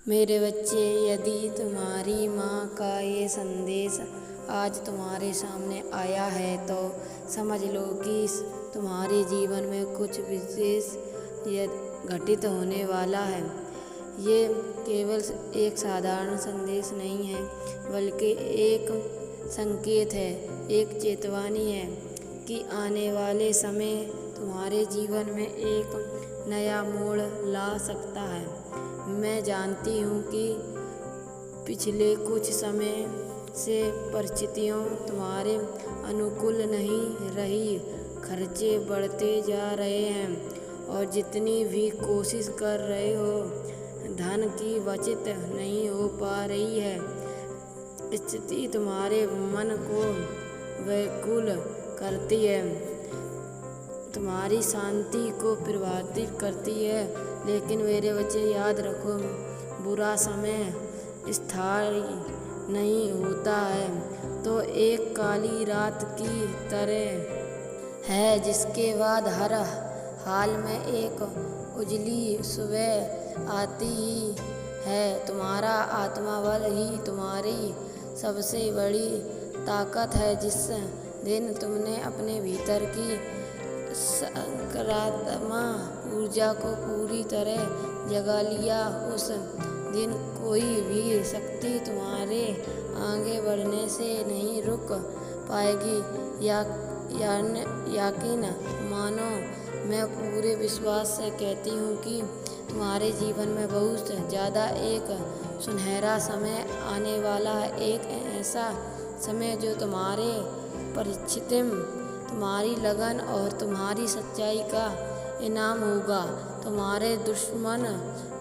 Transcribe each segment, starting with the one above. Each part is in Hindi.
मेरे बच्चे, यदि तुम्हारी माँ का ये संदेश आज तुम्हारे सामने आया है तो समझ लो कि तुम्हारे जीवन में कुछ विशेष घटित होने वाला है। ये केवल एक साधारण संदेश नहीं है, बल्कि एक संकेत है, एक चेतावनी है कि आने वाले समय तुम्हारे जीवन में एक नया मोड़ ला सकता है। मैं जानती हूँ कि पिछले कुछ समय से परिस्थितियाँ तुम्हारे अनुकूल नहीं रही, खर्चे बढ़ते जा रहे हैं और जितनी भी कोशिश कर रहे हो धन की बचत नहीं हो पा रही है। स्थिति तुम्हारे मन को व्याकुल करती है, तुम्हारी शांति को प्रभावित करती है। लेकिन मेरे बच्चे, याद रखो, बुरा समय स्थायी नहीं होता है, तो एक काली रात की तरह है जिसके बाद हर हाल में एक उजली सुबह आती ही है। तुम्हारा आत्मबल ही तुम्हारी सबसे बड़ी ताकत है। जिस दिन तुमने अपने भीतर की सकारात्मक ऊर्जा को पूरी तरह जगा लिया, उस दिन कोई भी शक्ति तुम्हारे आगे बढ़ने से नहीं रुक पाएगी। यकीन मानो, मैं पूरे विश्वास से कहती हूँ कि तुम्हारे जीवन में बहुत ज़्यादा एक सुनहरा समय आने वाला है। एक ऐसा समय जो तुम्हारे परिचित, तुम्हारी लगन और तुम्हारी सच्चाई का इनाम होगा। तुम्हारे दुश्मन,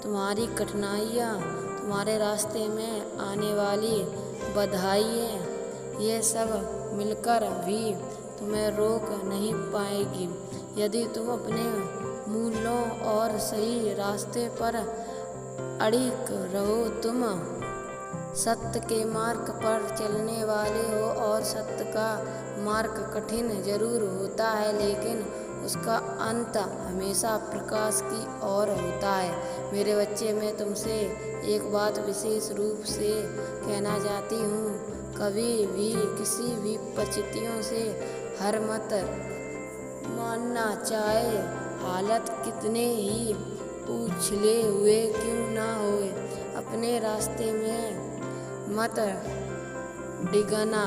तुम्हारी कठिनाइयाँ, तुम्हारे रास्ते में आने वाली बाधाएं, ये सब मिलकर भी तुम्हें रोक नहीं पाएगी। यदि तुम अपने मूल्यों और सही रास्ते पर अड़िग रहो, तुम सत्य के मार्ग पर चलने वाले हो। और सत्य का मार्ग कठिन जरूर होता है, लेकिन उसका अंत हमेशा प्रकाश की ओर होता है। मेरे बच्चे, मैं तुमसे एक बात विशेष रूप से कहना चाहती हूँ, कभी भी किसी भी परिस्थितियों से हार मत मानना, चाहे हालत कितने ही उछले हुए क्यों ना होए। अपने रास्ते में मत डिगना,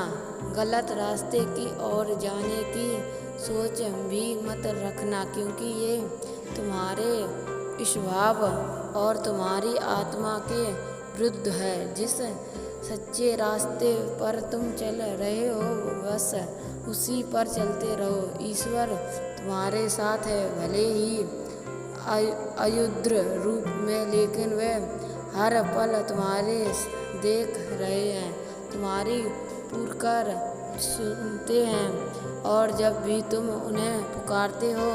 गलत रास्ते की ओर जाने की सोच भी मत रखना, क्योंकि ये तुम्हारे स्वभाव और तुम्हारी आत्मा के विरुद्ध है। जिस सच्चे रास्ते पर तुम चल रहे हो, बस उसी पर चलते रहो। ईश्वर तुम्हारे साथ है, भले ही अयुद्र रूप में, लेकिन वह हर पल तुम्हारे देख रहे हैं, तुम्हारी पुकार सुनते हैं, और जब भी तुम उन्हें पुकारते हो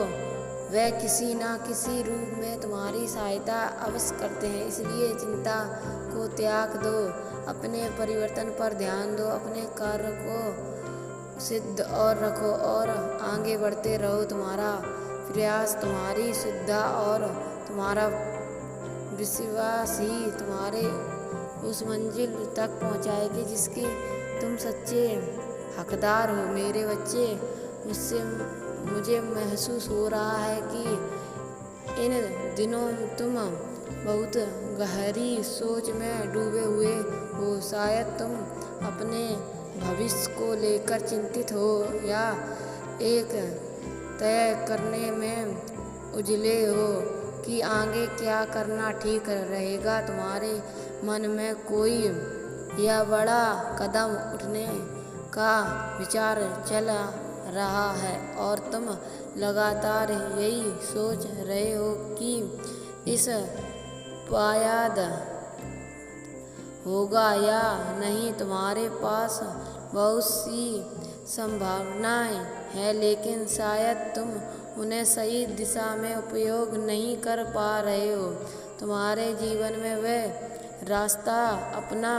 वे किसी न किसी रूप में तुम्हारी सहायता अवश्य करते हैं। इसलिए चिंता को त्याग दो, अपने परिवर्तन पर ध्यान दो, अपने कार्य को सिद्ध और रखो और आगे बढ़ते रहो। तुम्हारा प्रयास, तुम्हारी श्रद्धा और तुम्हारा विश्वास ही तुम्हारे उस मंजिल तक पहुंचाएगी जिसकी तुम सच्चे हकदार हो। मेरे बच्चे, मुझे महसूस हो रहा है कि इन दिनों तुम बहुत गहरी सोच में डूबे हुए हो। शायद तुम अपने भविष्य को लेकर चिंतित हो या एक तय करने में उलझे हो कि आगे क्या करना ठीक रहेगा। तुम्हारे मन में कोई या बड़ा कदम उठाने का विचार चल रहा है और तुम लगातार यही सोच रहे हो कि इस पायद होगा या नहीं। तुम्हारे पास बहुत सी संभावनाएं हैं, लेकिन शायद तुम उन्हें सही दिशा में उपयोग नहीं कर पा रहे हो। तुम्हारे जीवन में वह रास्ता अपना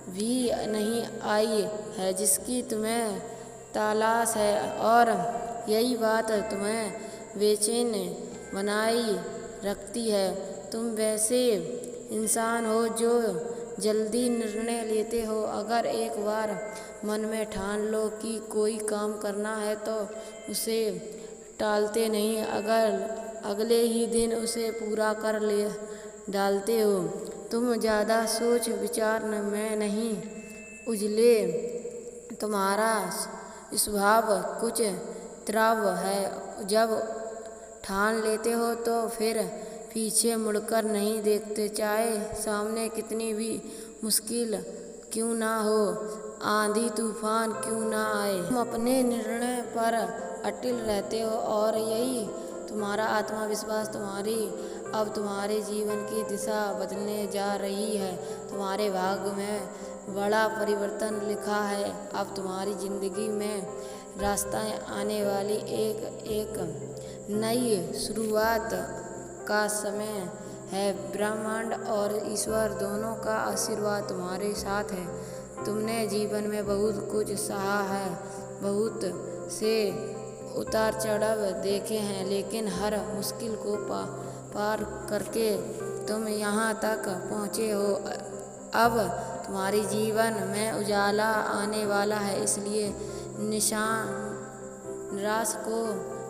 भी नहीं आई है जिसकी तुम्हें तलाश है, और यही बात तुम्हें बेचैन बनाई रखती है। तुम वैसे इंसान हो जो जल्दी निर्णय लेते हो। अगर एक बार मन में ठान लो कि कोई काम करना है तो उसे टालते नहीं, अगर अगले ही दिन उसे पूरा कर ले डालते हो। तुम ज़्यादा सोच विचार में नहीं उलझे, तुम्हारा स्वभाव कुछ द्रव है। जब ठान लेते हो तो फिर पीछे मुड़कर नहीं देखते, चाहे सामने कितनी भी मुश्किल क्यों ना हो, आंधी तूफान क्यों ना आए। तुम अपने निर्णय पर अटल रहते हो और यही तुम्हारा आत्मविश्वास अब तुम्हारे जीवन की दिशा बदलने जा रही है। तुम्हारे भाग्य में बड़ा परिवर्तन लिखा है। अब तुम्हारी जिंदगी में रास्ताएं आने वाली एक नई शुरुआत का समय है। ब्रह्मांड और ईश्वर दोनों का आशीर्वाद तुम्हारे साथ है। तुमने जीवन में बहुत कुछ सहा है, बहुत से उतार चढ़ाव देखे हैं, लेकिन हर मुश्किल को पार करके तुम यहाँ तक पहुँचे हो। अब तुम्हारे जीवन में उजाला आने वाला है, इसलिए निराश को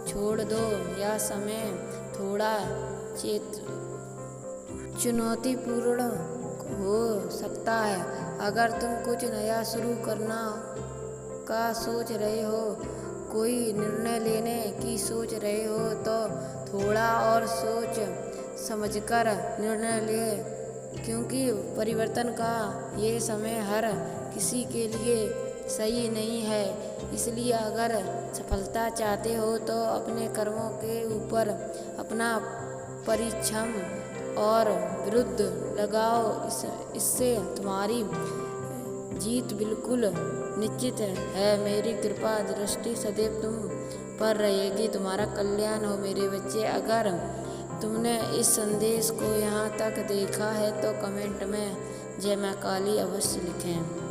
छोड़ दो। यह समय थोड़ा चुनौतीपूर्ण हो सकता है। अगर तुम कुछ नया शुरू करना का सोच रहे हो, कोई निर्णय लेने की सोच रहे हो, तो थोड़ा और सोच समझकर निर्णय ले, क्योंकि परिवर्तन का ये समय हर किसी के लिए सही नहीं है। इसलिए अगर सफलता चाहते हो तो अपने कर्मों के ऊपर अपना परिश्रम और विरुद्ध लगाओ, इससे तुम्हारी जीत बिल्कुल निश्चित है। मेरी कृपा दृष्टि सदैव तुम पर रहेगी। तुम्हारा कल्याण हो मेरे बच्चे। अगर तुमने इस संदेश को यहाँ तक देखा है तो कमेंट में जय मां काली अवश्य लिखें।